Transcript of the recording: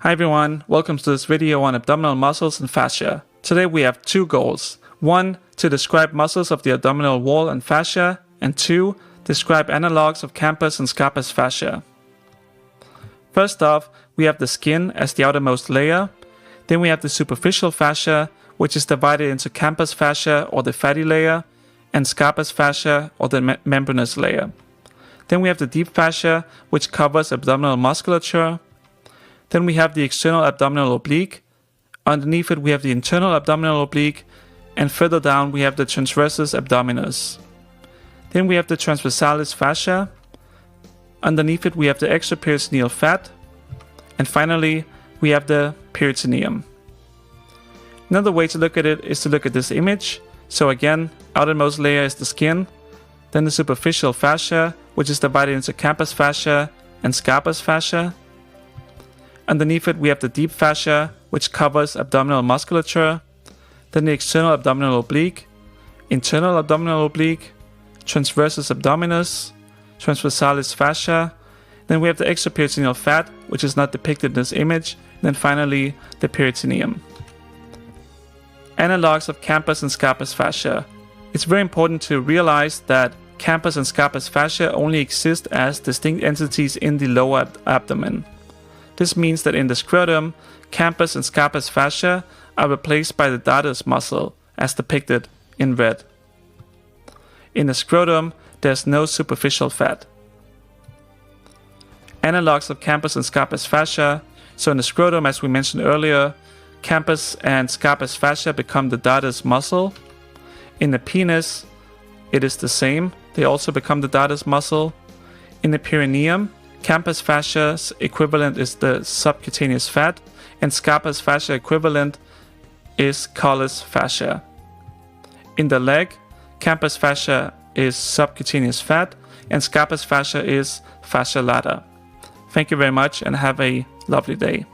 Hi everyone, welcome to this video on abdominal muscles and fascia. Today we have two goals. 1. To describe muscles of the abdominal wall and fascia, and 2. Describe analogs of campus and Scarpa's fascia. First off, we have the skin as the outermost layer. Then we have the superficial fascia, which is divided into campus fascia or the fatty layer, and Scarpa's fascia or the membranous layer. Then we have the deep fascia, which covers abdominal musculature. Then we have the external abdominal oblique. Underneath it we have the internal abdominal oblique, and further down we have the Transversus Abdominus. Then we have the Transversalis fascia. Underneath it we have the extraperitoneal fat, and finally we have the Peritoneum. Another way to look at it is to look at this image. So again, outermost layer is the skin, then the superficial fascia, which is divided into campus fascia and Scarpa's fascia. Underneath it we have the deep fascia, which covers abdominal musculature, then the external abdominal oblique, internal abdominal oblique, Transversus Abdominus, Transversalis fascia. Then we have the extraperitoneal fat, which is not depicted in this image, and then finally the Perineum. Analogs of campus and Scarpa's fascia. It's very important to realize that campus and Scarpa's fascia only exist as distinct entities in the lower abdomen. This means that in the scrotum, campus and Scarpa's fascia are replaced by the Dartos muscle, as depicted in red. In the scrotum, there's no superficial fat. Analogs of campus and Scarpa's fascia. So in the scrotum, as we mentioned earlier, campus and Scarpa's fascia become the Dartos muscle. In the penis, it is the same. They also become the Dartos muscle. In the perineum, campus fascia's equivalent is the subcutaneous fat, and Scarpa's fascia equivalent is Colles fascia. In the leg, campus fascia is subcutaneous fat, and Scarpa's fascia is fascia lata. Thank you very much and have a lovely day.